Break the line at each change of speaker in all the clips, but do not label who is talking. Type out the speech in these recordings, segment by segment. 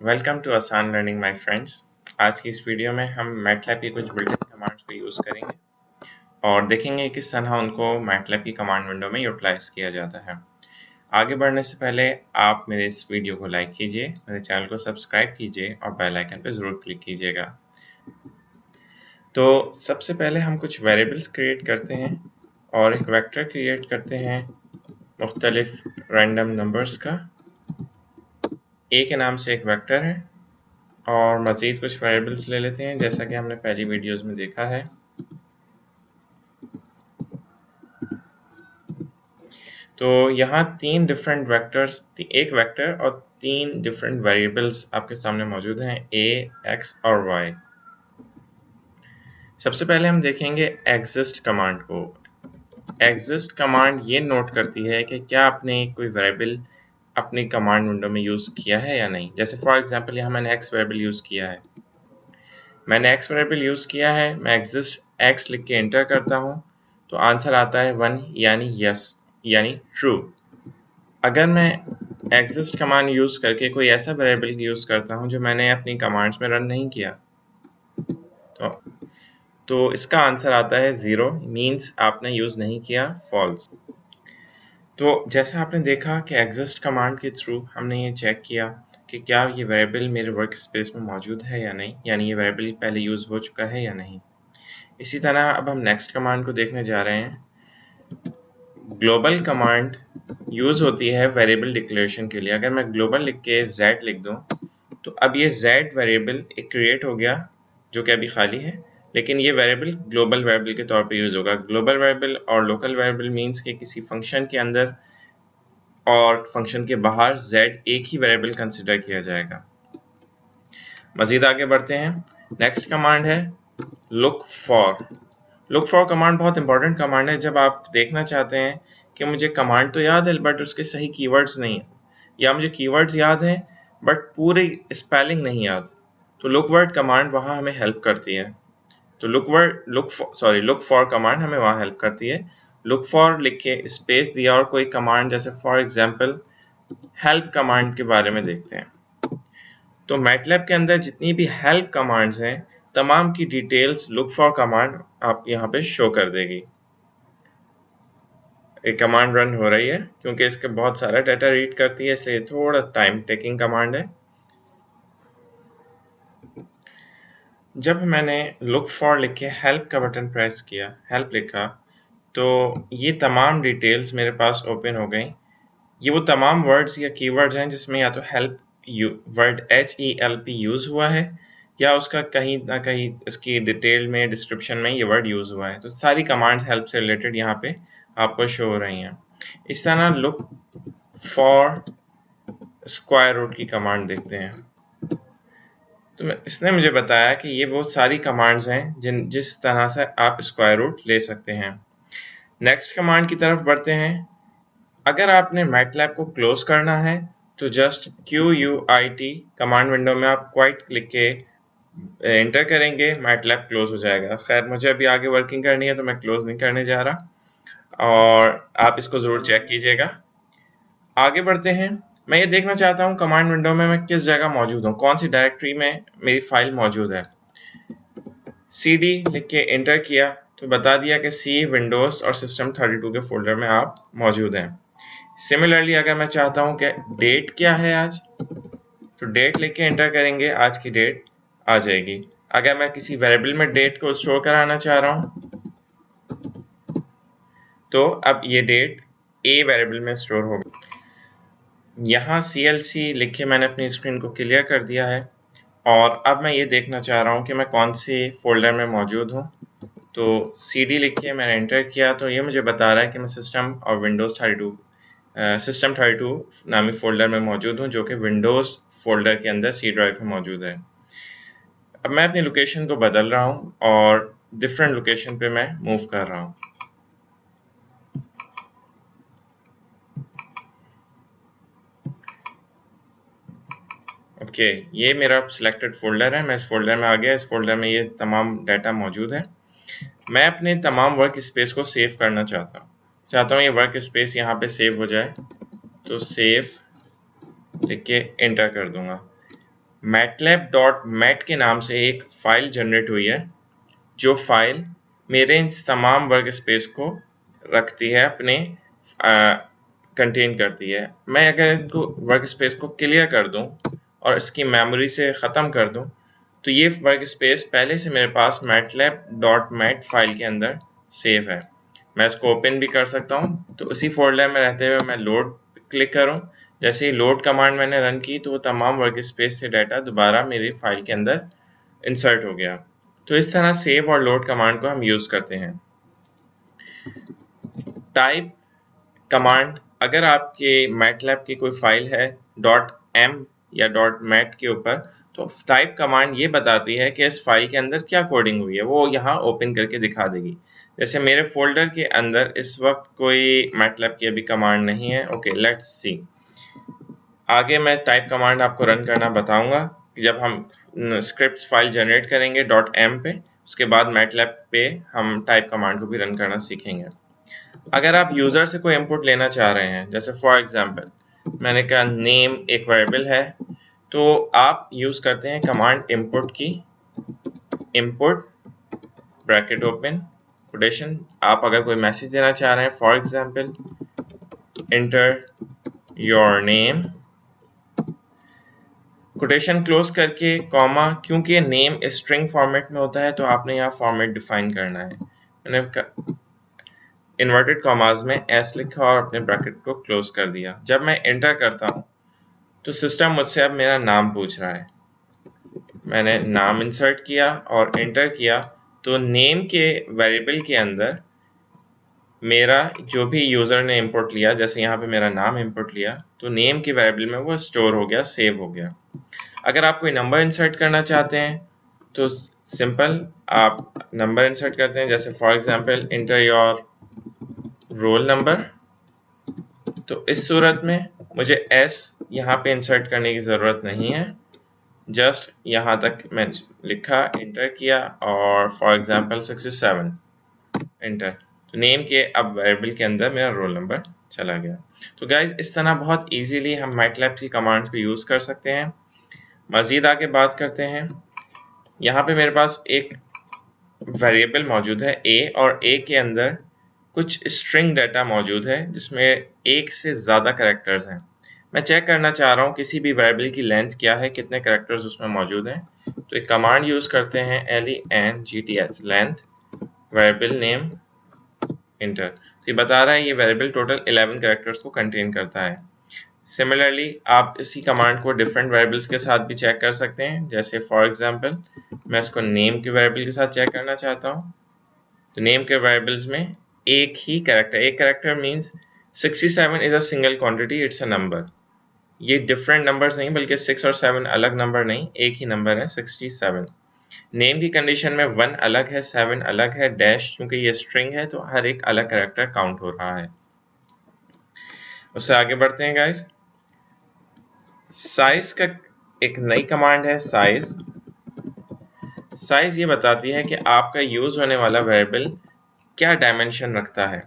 Welcome to आसान learning my friends. आज की इस वीडियो में हम मैटलैब की कुछ बिल्ट इन कमांड्स को यूज़ करेंगे और देखेंगे किस तरह उनको मैटलैब की कमांड विंडो में यूटिलाइज किया जाता है। आगे बढ़ने से पहले आप मेरे इस वीडियो को लाइक कीजिए, मेरे चैनल को सब्सक्राइब कीजिए और बेल आइकन पर ज़रूर क्लिक कीजिएगा। तो सबसे पहले हम कुछ वेरिएबल्स क्रिएट करते हैं और एक वेक्टर क्रिएट करते हैं मुख्तलिफ रैंडम नंबर्स का। ए के नाम से एक वेक्टर है और मज़ीद कुछ वेरिएबल्स ले लेते हैं जैसा कि हमने पहली वीडियोस में देखा है। तो यहाँ तीन डिफरेंट वेक्टर्स, एक वेक्टर और तीन डिफरेंट वेरिएबल्स आपके सामने मौजूद हैं, ए, एक्स और वाई। सबसे पहले हम देखेंगे एग्जिस्ट कमांड को। एग्जिस्ट कमांड ये नोट करती है कि क्या आपने कोई वेरिएबल अपनी कमांड विंडो में यूज़ किया है या नहीं। जैसे फॉर एग्जांपल यहाँ मैंने एक्स वेरिएबल यूज़ किया है, मैं एग्जिस्ट एक्स लिख के एंटर करता हूँ तो आंसर आता है 1 यानी यस यानी ट्रू। अगर मैं एग्जिस्ट कमांड यूज़ करके कोई ऐसा वेरिएबल यूज़ करता हूँ जो मैंने अपनी कमांड्स में रन नहीं किया तो, इसका आंसर आता है 0, मीन्स आपने यूज़ नहीं किया, फॉल्स। तो जैसा आपने देखा कि एग्जिस्ट कमांड के थ्रू हमने ये चेक किया कि क्या ये वेरिएबल मेरे वर्क स्पेस में मौजूद है या नहीं, यानी ये वेरिएबल पहले यूज़ हो चुका है या नहीं। इसी तरह अब हम नेक्स्ट कमांड को देखने जा रहे हैं। ग्लोबल कमांड यूज़ होती है वेरिएबल डिक्लेरेशन के लिए। अगर मैं ग्लोबल लिख के z लिख दूं तो अब ये z वेरिएबल एक क्रिएट हो गया जो कि अभी खाली है, लेकिन ये वेरिएबल ग्लोबल वेरिएबल के तौर पे यूज़ होगा। ग्लोबल वेरिएबल और लोकल वेरिएबल मीन्स कि किसी फंक्शन के अंदर और फंक्शन के बाहर z एक ही वेरिएबल कंसिडर किया जाएगा। मज़ीद आगे बढ़ते हैं। नेक्स्ट कमांड है look for. Look for command बहुत इंपॉर्टेंट कमांड है जब आप देखना चाहते हैं कि मुझे कमांड तो याद है बट उसके सही कीवर्ड्स नहीं है, या मुझे कीवर्ड्स याद हैं बट पूरी स्पेलिंग नहीं याद, तो लुक वर्ड कमांड वहाँ हमें हेल्प करती है। तो लुक फॉर कमांड हमें वहाँ हेल्प करती है। लुक फॉर लिख के स्पेस दिया और कोई कमांड, जैसे फॉर एग्जाम्पल हेल्प कमांड के बारे में देखते हैं। तो मैटलैब के अंदर जितनी भी हेल्प कमांड्स हैं तमाम की डिटेल्स लुक फॉर कमांड आप यहाँ पे शो कर देगी। एक कमांड रन हो रही है क्योंकि इसके बहुत सारा डाटा रीड करती है, इसलिए थोड़ा टाइम टेकिंग कमांड है। जब मैंने लुक फॉर लिख के हेल्प का बटन प्रेस किया, हेल्प लिखा, तो ये तमाम डिटेल्स मेरे पास ओपन हो गई। ये वो तमाम वर्ड्स या कीवर्ड्स हैं जिसमें या तो हेल्प वर्ड HELP यूज़ हुआ है या उसका कहीं ना कहीं इसकी डिटेल में डिस्क्रिप्शन में ये वर्ड यूज़ हुआ है। तो सारी कमांड्स हेल्प से रिलेटेड यहाँ पे आपको शो हो रही हैं। इस तरह लुक फॉर स्क्वायर रूट की कमांड देखते हैं। तो इसने मुझे बताया कि ये वो सारी कमांड्स हैं जिस तरह से आप स्क्वायर रूट ले सकते हैं। नेक्स्ट कमांड की तरफ बढ़ते हैं। अगर आपने मैटलैब को क्लोज करना है तो जस्ट QUIT कमांड विंडो में आप क्वाइट लिख के एंटर करेंगे, मैटलैब क्लोज हो जाएगा। खैर मुझे अभी आगे वर्किंग करनी है तो मैं क्लोज नहीं करने जा रहा और आप इसको ज़रूर चेक कीजिएगा। आगे बढ़ते हैं। मैं ये देखना चाहता हूँ कमांड विंडो में मैं किस जगह मौजूद हूँ, कौन सी डायरेक्टरी में मेरी फाइल मौजूद है। CD लिख के एंटर किया तो बता दिया कि C विंडोज़ और System32 के फोल्डर में आप मौजूद हैं। सिमिलरली अगर मैं चाहता हूँ कि डेट क्या है आज, तो डेट लिख के एंटर करेंगे, आज की डेट आ जाएगी। अगर मैं किसी वेरिएबल में डेट को स्टोर कराना चाह रहा हूँ तो अब ये डेट A वेरिएबल में स्टोर होगा। यहाँ CLC लिख के मैंने अपनी स्क्रीन को क्लियर कर दिया है और अब मैं ये देखना चाह रहा हूँ कि मैं कौन से फोल्डर में मौजूद हूँ। तो CD लिख के मैंने एंटर किया तो ये मुझे बता रहा है कि मैं सिस्टम और System32 नामी फोल्डर में मौजूद हूँ, जो कि विंडोज़ फोल्डर के अंदर C ड्राइव में मौजूद है। अब मैं अपनी लोकेशन को बदल रहा हूँ और डिफरेंट लोकेशन पे मैं मूव कर रहा हूँ। ओके, ये मेरा सिलेक्टेड फोल्डर है, मैं इस फोल्डर में आ गया। इस फोल्डर में ये तमाम डाटा मौजूद है। मैं अपने तमाम वर्क स्पेस को सेव करना चाहता हूँ ये वर्क स्पेस यहाँ पे सेव हो जाए, तो सेव लिख के एंटर कर दूंगा। मैटलैब.मैट के नाम से एक फाइल जनरेट हुई है, जो फाइल मेरे इन तमाम वर्क स्पेस को रखती है, अपने कंटेन करती है। मैं अगर इनको वर्क स्पेस को क्लियर कर दूं और इसकी मेमोरी से ख़त्म कर दूं, तो ये वर्क स्पेस पहले से मेरे पास मैटलैब.मैट फाइल के अंदर सेव है। मैं इसको ओपन भी कर सकता हूँ। तो उसी फोल्डर में रहते हुए मैं लोड क्लिक करूँ, जैसे ही लोड कमांड मैंने रन की तो वो तमाम वर्क स्पेस से डाटा दोबारा मेरी फाइल के अंदर इंसर्ट हो गया। तो इस तरह सेव और लोड कमांड को हम यूज़ करते हैं। टाइप कमांड, अगर आपके मैटलैब की कोई फाइल है .m या .mat के ऊपर, तो टाइप कमांड ये बताती है कि इस फाइल के अंदर क्या कोडिंग हुई है, वो यहाँ ओपन करके दिखा देगी। जैसे मेरे फोल्डर के अंदर इस वक्त कोई मैटलैब की अभी कमांड नहीं है। Okay, let's see. आगे मैं टाइप कमांड आपको रन करना बताऊंगा कि जब हम स्क्रिप्ट फाइल जनरेट करेंगे .m पे, उसके बाद मैटलैब पे हम टाइप कमांड को भी रन करना सीखेंगे। अगर आप यूज़र से कोई इनपुट लेना चाह रहे हैं, जैसे फॉर एग्जांपल मैंने कहा नेम एक वेरिएबल है, तो आप यूज़ करते हैं कमांड इनपुट की, इनपुट ब्रैकेट ओपन कोटेशन। आप अगर कोई मैसेज देना चाह रहे हैं, for example enter your name, quotation close करके कॉमा, क्योंकि नेम स्ट्रिंग फॉर्मेट में होता है तो आपने यहाँ फॉर्मेट डिफाइन करना है। मैंने इन्वर्टेड कॉमास में एस लिखा और अपने ब्रैकेट को क्लोज कर दिया। जब मैं एंटर करता हूँ तो सिस्टम मुझसे अब मेरा नाम पूछ रहा है। मैंने नाम इंसर्ट किया और एंटर किया, तो नेम के वेरिएबल के अंदर मेरा जो भी यूज़र ने इंपुट लिया, जैसे यहाँ पे मेरा नाम इंपुट लिया, तो नेम के वेरिएबल में वो स्टोर हो गया, सेव हो गया। अगर आप कोई नंबर इंसर्ट करना चाहते हैं तो सिंपल आप नंबर इंसर्ट करते हैं, जैसे for example enter your roll number. तो इस सूरत में मुझे एस यहाँ पे इंसर्ट करने की ज़रूरत नहीं है, जस्ट यहाँ तक मैं लिखा, एंटर किया और फॉर एग्जांपल 67 एंटर, तो नेम के अब वेरिएबल के अंदर मेरा रोल नंबर चला गया। तो गाइज, इस तरह बहुत इजीली हम मैटलैब की कमांड्स को यूज़ कर सकते हैं। मज़ीद आगे बात करते हैं। यहाँ पे मेरे पास एक वेरिएबल मौजूद है a, और a के अंदर कुछ स्ट्रिंग डाटा मौजूद है जिसमें एक से ज़्यादा कैरेक्टर्स हैं। मैं चेक करना चाह रहा हूँ किसी भी वेरिएबल की लेंथ क्या है, कितने कैरेक्टर्स उसमें मौजूद हैं। तो एक कमांड यूज़ करते हैं length length variable name inter. तो ये बता रहा है ये वेरिएबल टोटल 11 कैरेक्टर्स को कंटेन करता है। सिमिलरली आप इसी कमांड को डिफरेंट वेरिएबल्स के साथ भी चेक कर सकते हैं, जैसे फॉर एग्जांपल मैं इसको नेम के वेरिएबल के साथ चेक करना चाहता हूँ। तो नेम के वेरिएबल्स में एक ही कैरेक्टर, एक character means 67 is a single quantity, it's a number. ये डिफरेंट नंबर्स नहीं, बल्कि 6 और 7 अलग नंबर नहीं, एक ही नंबर है 67। नेम की कंडीशन में 1 अलग है, 7 अलग है, डैश क्योंकि ये स्ट्रिंग है तो हर एक अलग कैरेक्टर काउंट हो रहा है। उससे आगे बढ़ते हैं गाइस। साइज का एक नई कमांड है साइज। साइज ये बताती है कि आपका यूज होने वाला वेरिएबल क्या डायमेंशन रखता है।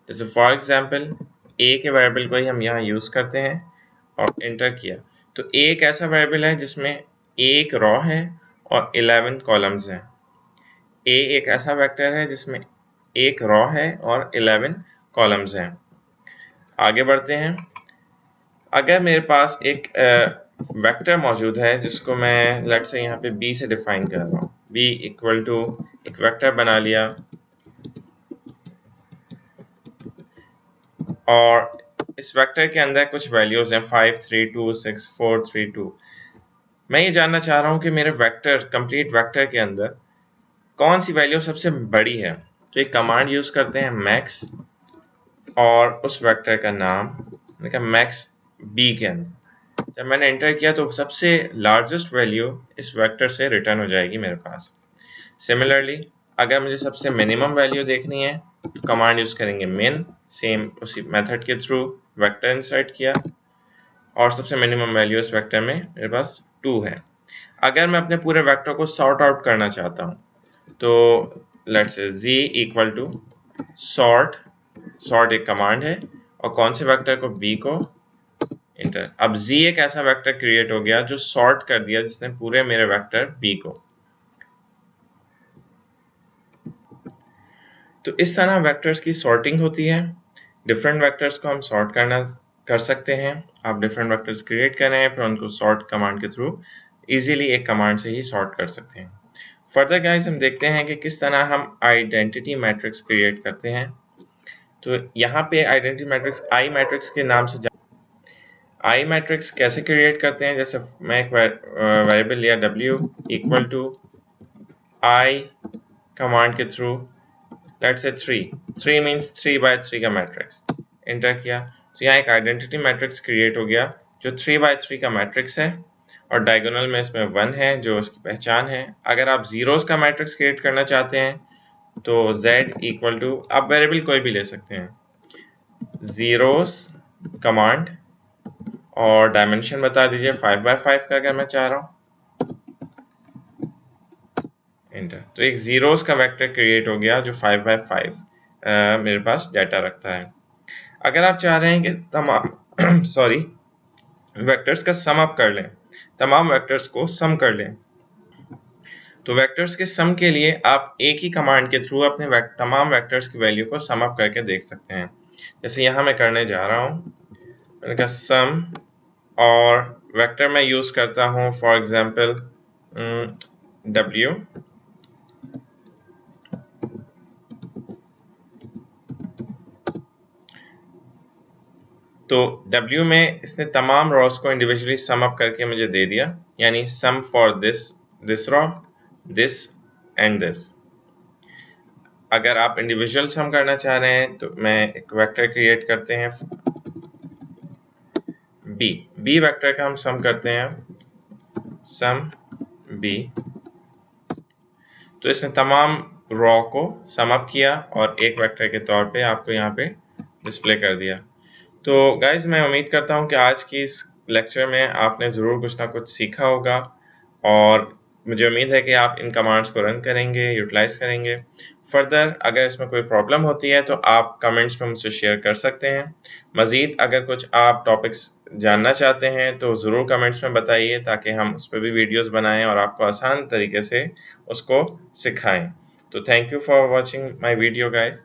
जैसे फॉर एग्जांपल ए के वेरिएबल को ही हम यहाँ यूज करते हैं और एंटर किया, तो ए एक ऐसा वेरिएबल है जिसमें एक रॉ है और 11 कॉलम्स हैं। ए एक ऐसा वेक्टर है जिसमें एक रॉ है और 11 कॉलम्स हैं। आगे बढ़ते हैं। अगर मेरे पास एक वेक्टर मौजूद है जिसको मैं लेट्स से यहाँ पे b से डिफाइन कर रहा हूँ, b इक्वल टू एक वेक्टर बना लिया और इस वेक्टर के अंदर कुछ वैल्यूज हैं 5 3 2 6 4 3 2। मैं ये जानना चाह रहा हूँ कि मेरे वेक्टर कंप्लीट वेक्टर के अंदर कौन सी वैल्यू सबसे बड़ी है। तो एक कमांड यूज करते हैं मैक्स और उस वेक्टर का नाम मैक्स b के अंदर। जब मैंने एंटर किया तो सबसे लार्जेस्ट वैल्यू इस वेक्टर से रिटर्न हो जाएगी मेरे पास। सिमिलरली अगर मुझे सबसे मिनिमम वैल्यू देखनी है तो कमांड यूज करेंगे min, सेम उसी मेथड के थ्रू वेक्टर इंसर्ट किया और सबसे मिनिमम वैल्यू इस वेक्टर में मेरे पास 2 है। अगर मैं अपने पूरे वेक्टर को सॉर्ट आउट करना चाहता हूँ तो let's say z equal to sort एक कमांड है और कौन से वेक्टर को b को इंटर। अब z एक ऐसा वेक्टर क्रिएट हो गया जो सॉर्ट कर दिया जिसने पूरे मेरे वेक्टर b को। तो इस तरह वेक्टर्स की सॉर्टिंग होती है। डिफरेंट वेक्टर्स को हम सॉर्ट कर सकते हैं। आप डिफरेंट वेक्टर्स क्रिएट करें फिर उनको सॉर्ट कमांड के थ्रू इजीली एक कमांड से ही सॉर्ट कर सकते हैं। फर्दर गाइस हम देखते हैं कि किस तरह हम आइडेंटिटी मैट्रिक्स क्रिएट करते हैं। तो यहाँ पे आइडेंटिटी मैट्रिक्स आई मैट्रिक्स के नाम से आई मैट्रिक्स कैसे क्रिएट करते हैं, जैसे मैं एक वेरिएबल लिया w equal to I command के through let's say 3 means 3 by 3 का मैट्रिक्स एंटर किया। तो यहाँ एक आइडेंटिटी मैट्रिक्स क्रिएट हो गया जो 3 by 3 का मैट्रिक्स है और डायगोनल में इसमें 1 है जो उसकी पहचान है। अगर आप जीरोस का मैट्रिक्स क्रिएट करना चाहते हैं तो z इक्वल टू, आप वेरिएबल कोई भी ले सकते हैं, जीरोस कमांड और डायमेंशन बता दीजिए 5 by 5 का अगर मैं चाह रहा हूँ एंटर। तो एक जीरोस का वेक्टर क्रिएट हो गया जो 5 by 5 मेरे पास डाटा रखता है। अगर आप चाह रहे हैं कि तमाम सॉरी वेक्टर्स का सम अप कर लें, तमाम वेक्टर्स को सम कर लें, तो वेक्टर्स के सम के लिए आप एक ही कमांड के थ्रू अपने तमाम वेक्टर्स की वैल्यू को सम अप करके देख सकते हैं। जैसे यहाँ मैं करने जा रहा हूँ, मैंने कहा सम और वेक्टर मैं यूज करता हूँ फॉर एग्जांपल w। तो w में इसने तमाम रॉस को इंडिविजुअली सम अप करके मुझे दे दिया, यानी sum for this row, this and this. अगर आप इंडिविजुअल सम करना चाह रहे हैं तो मैं एक वेक्टर क्रिएट करते हैं b वेक्टर का हम सम करते हैं सम b। तो इसने तमाम रॉ को सम अप किया और एक वेक्टर के तौर पे आपको यहाँ पे डिस्प्ले कर दिया। तो गाइज मैं उम्मीद करता हूँ कि आज की इस लेक्चर में आपने ज़रूर कुछ ना कुछ सीखा होगा और मुझे उम्मीद है कि आप इन कमांड्स को रन करेंगे, यूटिलाइज करेंगे। फर्दर अगर इसमें कोई प्रॉब्लम होती है तो आप कमेंट्स में मुझसे शेयर कर सकते हैं। मज़ीद अगर कुछ आप टॉपिक्स जानना चाहते हैं तो ज़रूर कमेंट्स में बताइए ताकि हम उस पर भी वीडियोस बनाएं और आपको आसान तरीके से उसको सिखाएं। तो thank you for watching my video guys.